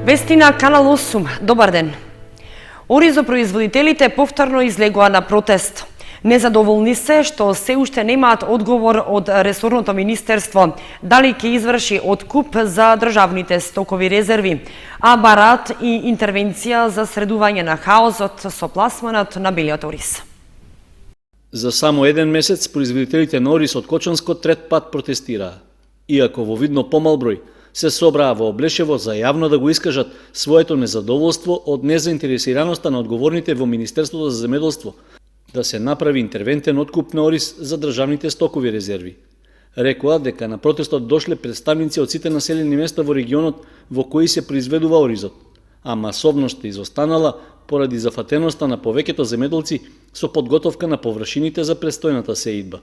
Вести на Канал 8. Добар ден. Оризопроизводителите повторно излегоа на протест. Незадоволни се што се уште немаат одговор од ресорното министерство дали ќе изврши откуп за државните стокови резерви, а бараат и интервенција за средување на хаосот со пласманот на белиот ориз. За само еден месец производителите на ориз од Кочанско трет пат протестираа. Иако во видно помал број, се собраа во Облешево за јавно да го искажат своето незадоволство од незаинтересираноста на одговорните во Министерството за земјоделство да се направи интервентен откуп на ориз за државните стокови резерви. Рекоа дека на протестот дошле представници од сите населени места во регионот во кои се произведува оризот, а масовноста изостанала поради зафатеноста на повеќето земјоделци со подготовка на површините за престојната сеидба.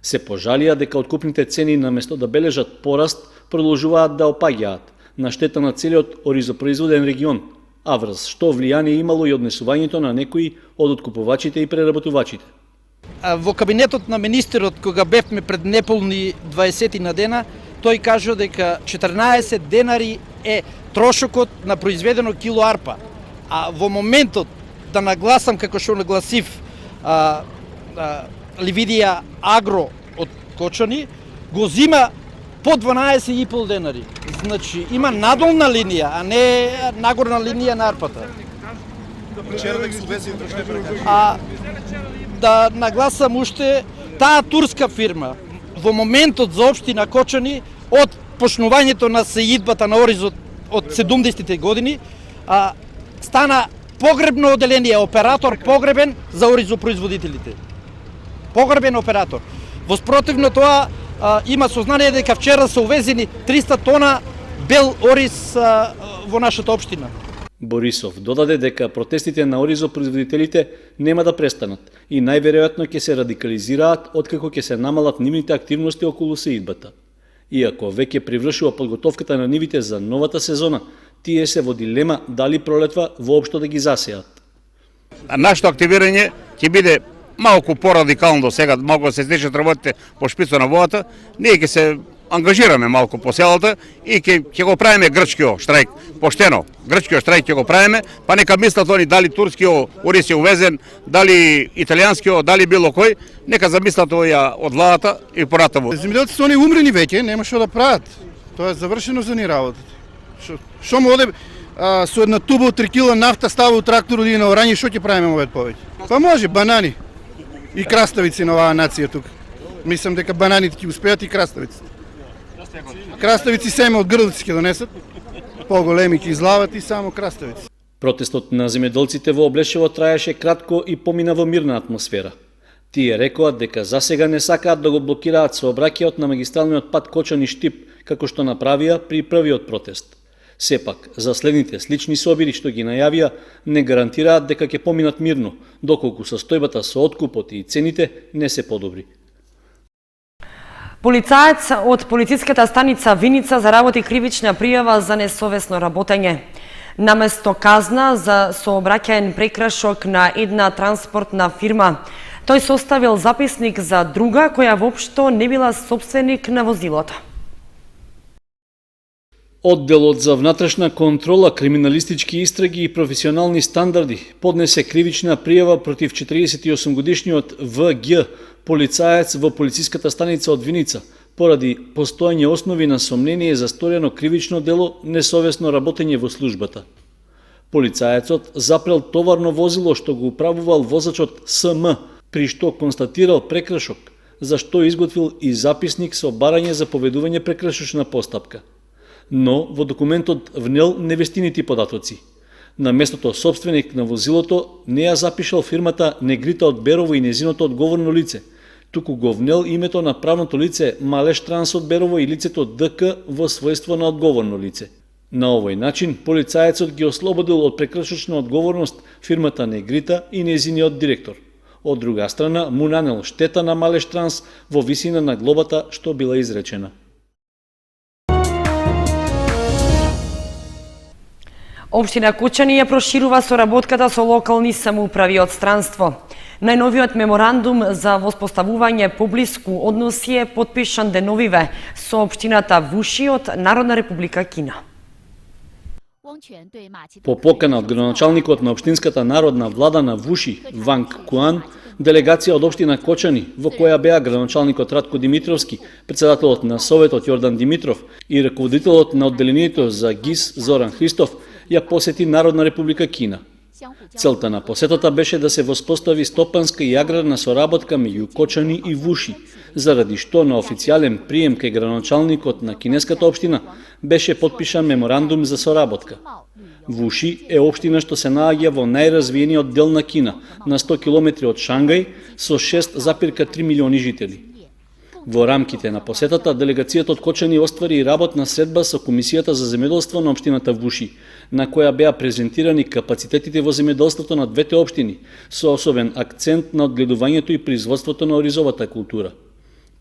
Се пожалија дека откупните цени наместо да бележат пораст, продолжуваат да опаѓаат на штета на целиот оризопроизводен регион, а врз што влијание имало и однесувањето на некои од откупувачите и преработувачите. Во кабинетот на министерот, кога бевме пред неполни 20 на дена, тој кажа дека 14 денари е трошокот на произведено кило арпа. А во моментот да нагласам како што нагласив Ливидија Агро од Кочани, го зима по 12,5 денари. Значи, има надолна линија, а не нагорна линија на арпата. Да нагласам уште, таа турска фирма, во моментот за општина Кочани, од почнувањето на сеидбата на оризот од 70-те години, стана погребно оделение, оператор погребен за оризопроизводителите. Погребен оператор. Во спротивно тоа има сознание дека вчера се увезени 300 тона бел ориз во нашата општина. Борисов додаде дека протестите на оризопроизводителите нема да престанат и најверојатно ќе се радикализираат откако ќе се намалат нивните активности околу сеидбата. Иако веќе привршува подготовката на нивите за новата сезона, тие се во дилема дали пролетва воопшто да ги засеат. Нашето активирање ќе биде малку порадикално до сега, малку да се снечат работите по шпицо на водата, ние ќе се ангажираме малку по селата и ќе го правиме грчкиот штрајк, поштено. Грчкиот штрајк ќе го правиме, па нека мислат они дали турскиот ориз е увезен, дали италијанскиот, дали било кој, нека замислат овоја од владата и поратаму. Земјоделците се они умрени веќе, нема што да прават. Тоа е завршено за ни работата. Што му оде со една туба од 3 кила нафта става у трактор или на орање, што ќе правиме овој повеќе? Па може банани и краставици на оваа нација тука. Мислам дека бананите ќе успеат и краставиците. Краставици семе од грдлци ќе донесат, поголеми ќе излават и само краставици. Протестот на земјоделците во Облешево траеше кратко и помина во мирна атмосфера. Тие рекоа дека засега не сакаат да го блокираат сообраќајот на магистралниот пат Кочани-Штип, како што направија при првиот протест. Сепак, за следните слични собири што ги најавија, не гарантираат дека ќе поминат мирно, доколку состојбата со откупот и цените не се подобри. Полицаец од полициската станица Виница заработи кривична пријава за несовесно работење. Наместо казна за сообраќаен прекрашок на една транспортна фирма, тој составил записник за друга која воопшто не била собственик на возилото. Одделот за внатрешна контрола, криминалистички истраги и професионални стандарди поднесе кривична пријава против 48 годишниот ВГ, полицаец во полициската станица од Виница, поради постојање основи на сомнение за сторено кривично дело несовесно работење во службата. Полицаецот запрел товарно возило што го управувал возачот СМ, при што констатирал прекрашок, за што изготвил и записник со барање за поведување прекрашочна постапка. Но во документот внел невестините податоци. На местото собственик на возилото не ја запишал фирмата Негрита од Берово и незиното одговорно лице, туку го внел името на правното лице Малеш Транс од Берово и лицето ДК во својство на одговорно лице. На овој начин полицаецот ги ослободил од прекрашочна одговорност фирмата Негрита и незиниот директор. Од друга страна му нанел штета на Малеш Транс во висина на глобата што била изречена. Општина Кочани ја проширува соработката со локални самоуправи од странство. Најновиот меморандум за воспоставување поблиску односи е потпишан деновиве со општината Вуши од Народна република Кина. По покана од градоначалникот на Општинската народна влада на Вуши, Ванг Куан, делегација од Општина Кочани, во која беа градоначалникот Радко Димитровски, председателот на Советот Јордан Димитров и раководителот на одделението за ГИС Зоран Христов, ја посети Народна република Кина. Целта на посетата беше да се воспостави стопанска и аграрна соработка меѓу Кочани и Вуши, заради што на официјален прием кај градоначалникот на кинеската општина беше потпишан меморандум за соработка. Вуши е општина што се наоѓа во најразвиениот дел на Кина, на 100 км од Шангај, со 6,3 милиони жители. Во рамките на посетата, делегацијата од Кочани оствари работна средба со Комисијата за земјоделство на општината Вуши, на која беа презентирани капацитетите во земјоделството на двете општини, со особен акцент на одгледувањето и производството на оризовата култура.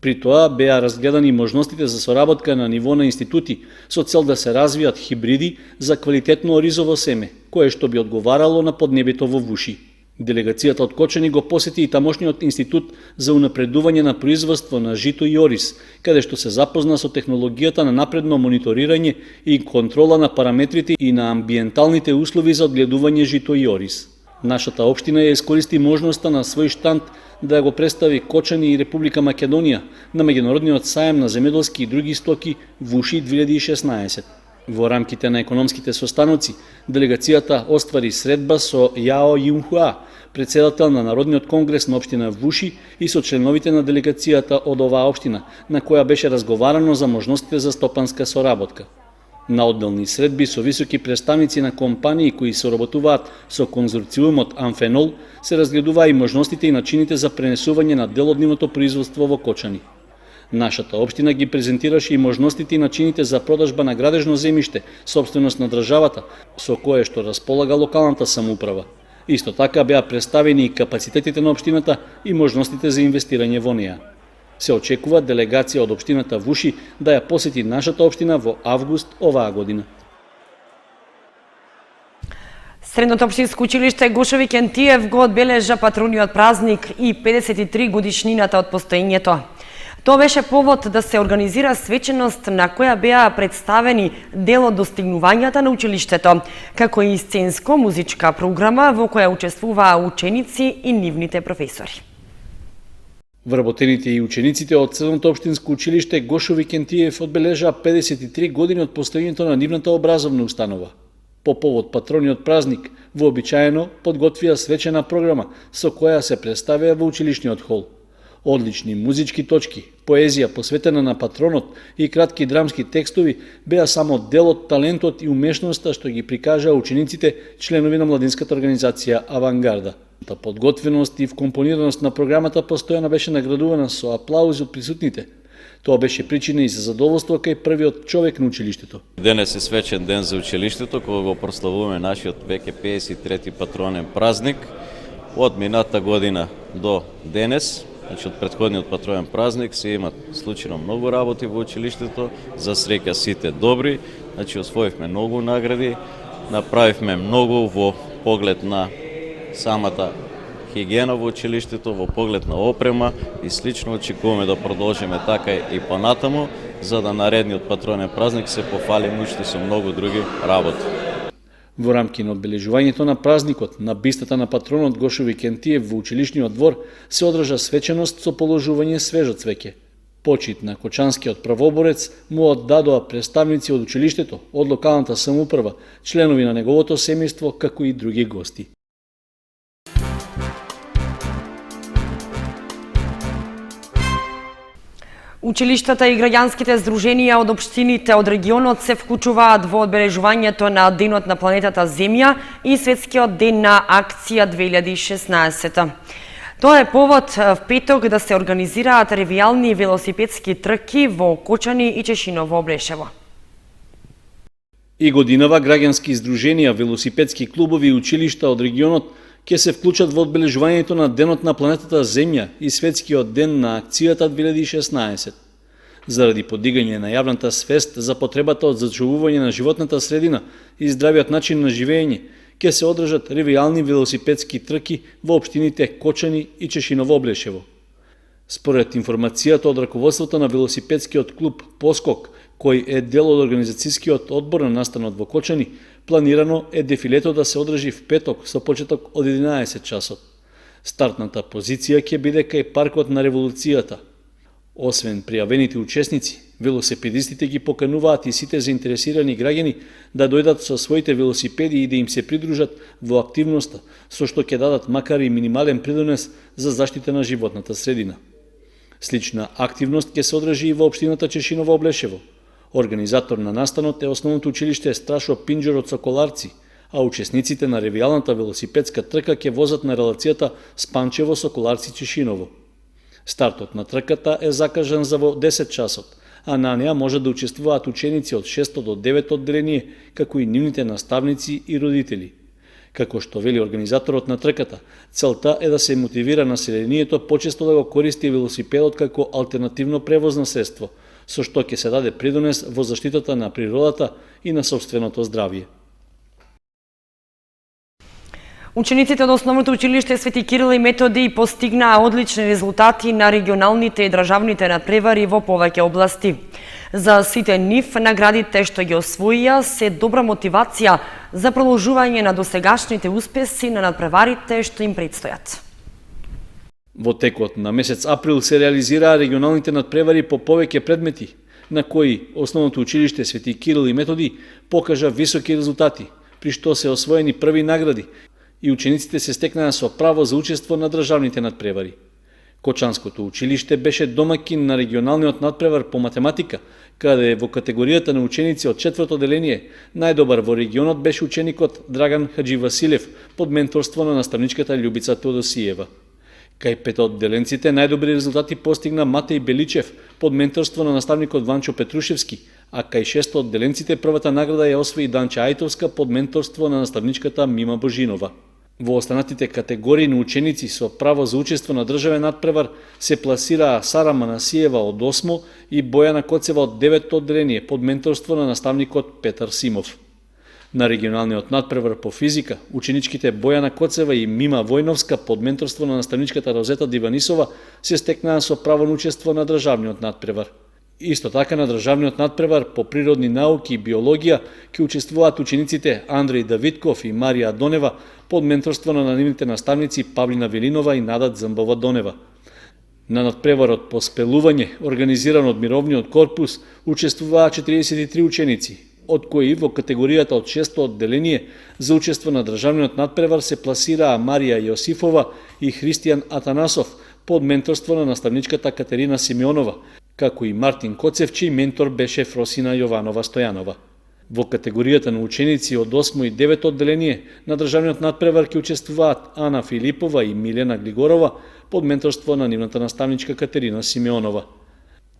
При тоа беа разгледани можностите за соработка на ниво на институти со цел да се развијат хибриди за квалитетно оризово семе, кое што би одговарало на поднебето во Вуши. Делегацијата од Кочани го посети и тамошниот институт за унапредување на производство на жито и ориз, каде што се запозна со технологијата на напредно мониторирање и контрола на параметрите и на амбиенталните услови за одгледување жито и ориз. Нашата општина ја искористи можноста на свој штанд да го представи Кочани и Република Македонија на меѓународниот саем на земјоделски и други стоки Вуши 2016. Во рамките на економските состаноци, делегацијата оствари средба со Јао Јунхуа, председател на Народниот конгрес на општина Вуши и со членовите на делегацијата од оваа општина, на која беше разговарано за можностите за стопанска соработка. На одделни средби со високи представници на компании кои соработуваат со конзорциумот Амфенол се разгледуваа и можностите и начините за пренесување на дел од нивното производство во Кочани. Нашата општина ги презентираше и можностите и начините за продажба на градежно земјиште, собственост на државата, со кое што располага локалната самоуправа. Исто така беа представени и капацитетите на општината и можностите за инвестирање во неа. Се очекува делегација од општината Вуши да ја посети нашата општина во август оваа година. Средното општинско училиште Гошови Кентиев го одбележа патрониот празник и 53 годишнината од постоењето. Тоа беше повод да се организира свеченост на која беа представени дел од достигнувањата на училиштето, како и сценско-музичка програма во која учествуваа ученици и нивните професори. Вработените и учениците од Средното општинско училиште Гошови Кентиев одбележаа 53 години од постоењето на нивната образовна установа. По повод патрониот празник, вообичаено подготвија свечена програма со која се представија во училишниот хол. Одлични музички точки, поезија посветена на патронот и кратки драмски текстови беа само дел од талентот и умешноста што ги прикажаа учениците, членови на младинската организација Авангарда. Та подготвеност и вкомпонираност на програмата постојано беше наградувана со аплауз од присутните. Тоа беше причина и за задоволство кај првиот човек на училиштето. Денес е свечен ден за училиштето, кога го прославуваме нашиот веќе 53-ти патронен празник. Од мината година до денес, значи од претходниот патронен празник, се имат случајно многу работи во училиштето, за среќа сите добри, значи освоивме многу награди, направивме многу во поглед на самата хигиена во училиштето, во поглед на опрема и слично очекуваме да продолжиме така и понатаму, за да наредниот патронен празник се пофалиме уште со многу други работи. Во рамки на одбележувањето на празникот на бистата на патронот Гошови Кентиев во училишниот двор се одржа свеченост со положување свежо цвеќе. Почит на кочанскиот правоборец му оддадоа представници од училиштето, од локалната самоуправа, членови на неговото семејство, како и други гости. Училиштата и граѓанските здруженија од општините од регионот се вклучуваат во одбележувањето на Денот на планетата Земја и Светскиот ден на акција 2016. Тоа е повод в петок да се организираат ревијални велосипедски трки во Кочани и Чешиново Облешево. И годинава граѓански здруженија, велосипедски клубови и училишта од регионот ќе се вклучат во одбележувањето на Денот на планетата Земја и Светскиот ден на акцијата 2016. Заради подигање на јавната свест за потребата од зачувување на животната средина и здравиот начин на живење, ќе се одржат ревијални велосипедски трки во општините Кочани и Чешиново Облешево. Според информацијата од раководството на велосипедскиот клуб Поскок, кој е дел од организацијскиот одбор на настанот во Кочани, планирано е дефилето да се одржи в петок со почеток од 11 часот. Стартната позиција ќе биде кај паркот на Револуцијата. Освен пријавените учесници, велосипедистите ги покануваат и сите заинтересирани граѓани да дојдат со своите велосипеди и да им се придружат во активноста, со што ќе дадат макар и минимален придонес за заштита на животната средина. Слична активност ќе се одржи и во општината Чешиново-Облешево. Организатор на настанот е основното училиште Страшо Пинџер од Соколарци, а учесниците на ревијалната велосипедска трка ќе возат на релацијата Спанчево-Соколарци-Чешиново. Стартот на трката е закажан за во 10 часот, а на неа може да учествуваат ученици од 6 до 9 одделение, како и нивните наставници и родители. Како што вели организаторот на трката, целта е да се мотивира населението почесто да го користи велосипедот како алтернативно превозно средство, со што ќе се даде придонес во заштитата на природата и на сопственото здравје. Учениците од Основното училиште Свети Кирил и Методи постигнаа одлични резултати на регионалните и државните надпревари во повеќе области. За сите нив, наградите што ги освоија се добра мотивација за продолжување на досегашните успеси на надпреварите што им предстојат. Во текот на месец април се реализираа регионалните надпревари по повеќе предмети, на кои Основното училиште Свети Кирил и Методи покажа високи резултати, при што се освоени први награди и учениците се стекнаа со право за учество на државните надпревари. Кочанското училиште беше домакин на регионалниот надпревар по математика, каде во категоријата на ученици од 4-то одделение најдобар во регионот беше ученикот Драган Хаджи Василев под менторство на наставничката Љубица Теодосиева. Кај петоодделенците најдобри резултати постигна Матеј Беличев под менторство на наставникот Ванчо Петрушевски, а кај шестоодделенците првата награда ја освои Данча Ајтовска под менторство на наставничката Мима Божинова. Во останатите категории на ученици со право за учество на државен надпревар се пласираа Сара Манасиева од 8 и Бојана Коцева од 9-то одделение под менторство на наставникот Петар Симов. На регионалниот надпревар по физика, ученичките Бојана Коцева и Мима Војновска под менторство на наставничката Розета Диванисова се стекнаа со право на учество на државниот надпревар. Исто така на државниот надпревар по природни науки и биологија ќе учествуваат учениците Андреј Давидков и Марија Донева под менторство на нивните наставници Павлина Велинова и Надат Змбова Донева. На надпреварот по спелување, организиран од Мировниот корпус, учествуваа 43 ученици, од кои во категоријата од 6-то одделение за учество на државниот надпревар се пласираа Марија Јосифова и Христијан Атанасов под менторство на наставничката Катерина Симеонова, како и Мартин Коцев, чиј ментор беше Фросина Јованова Стојанова. Во категоријата на ученици од 8 и 9 одделение на државниот надпревар ќе учествуваат Ана Филипова и Милена Глигорова под менторство на нивната наставничка Катерина Симеонова.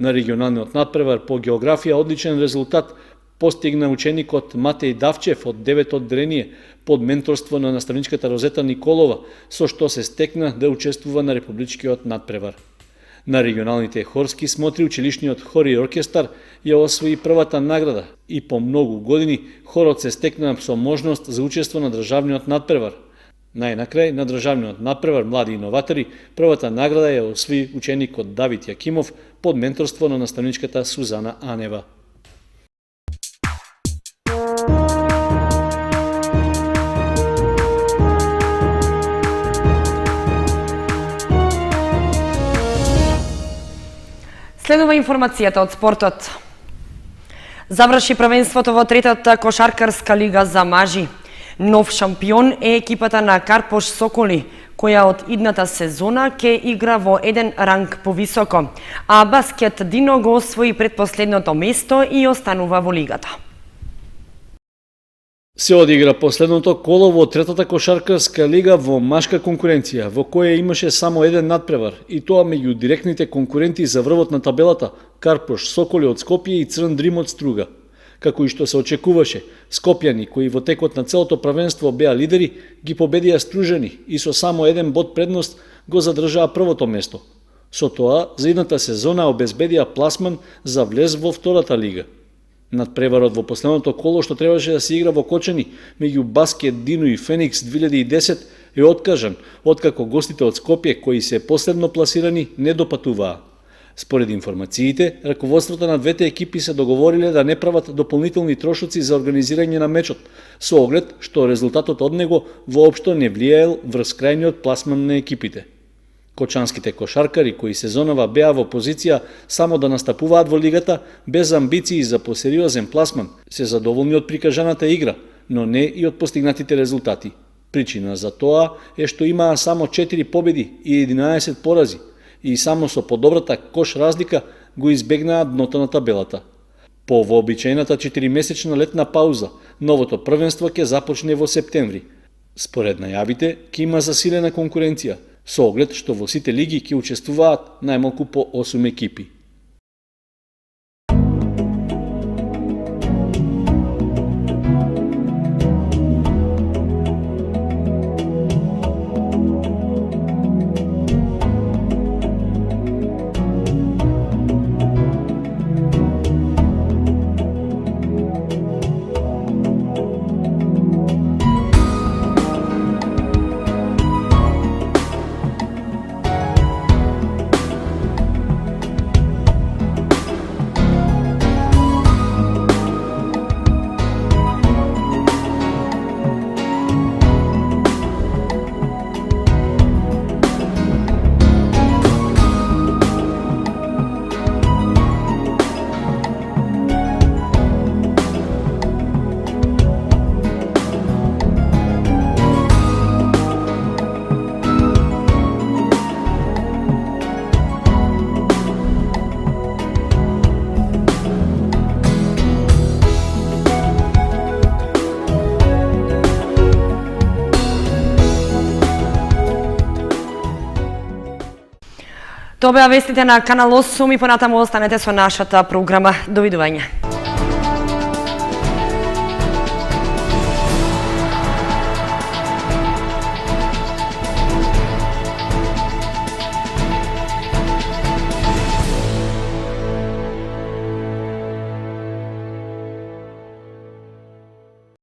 На регионалниот надпревар по географија одличен резултат постигна ученикот Матеј Давчев од 9 одделение под менторство на наставничката Розета Николова, со што се стекна да учествува на републичкиот надпревар. На регионалните хорски смотри училишниот хор и оркестар ја освои првата награда и по многу години хорот се стекна со можност за учество на државниот надпревар. Најнакрај на државниот надпревар Млади иноватори првата награда ја освои ученикот Давид Јакимов под менторство на наставничката Сузана Анева. Следува информацијата од спортот. Заврши првенството во третата кошаркарска лига за мажи. Нов шампион е екипата на Карпош Соколи, која од идната сезона ќе игра во еден ранг повисоко, а Баскет Дино го освои предпоследното место и останува во лигата. Се одигра последното коло во третата кошаркарска лига во машка конкуренција, во која имаше само еден надпревар, и тоа меѓу директните конкуренти за врвот на табелата Карпош Соколи од Скопје и Црн Дрим од Струга. Како и што се очекуваше, скопјани кои во текот на целото првенство беа лидери, ги победија Стружани и со само еден бод предност го задржаа првото место. Со тоа, за идната сезона обезбедија пласман за влез во втората лига. Надпреварот во последното коло што требаше да се игра во Кочани меѓу Баскет Дино и Феникс 2010 е откажан, откако гостите од Скопје кои се последно пласирани не допатуваа. Според информациите, раководството на двете екипи се договориле да не прават дополнителни трошоци за организирање на мечот, со оглед што резултатот од него воопшто не влијаел врз крајниот пласман на екипите. Кочанските кошаркари кои сезонава беа во позиција само да настапуваат во лигата без амбиции за посериозен пласман, се задоволни од прикажаната игра, но не и од постигнатите резултати. Причина за тоа е што имаа само 4 победи и 11 порази и само со подобрата кош разлика го избегнаа дното на табелата. По вообичајната 4-месечна летна пауза, новото првенство ќе започне во септември. Според најавите, ќе има засилена конкуренција, со оглед што во сите лиги ќе учествуваат најмалку по 8 екипи. Тоа беа вестите на Канал 8 и понатаму останете со нашата програма. Довидување.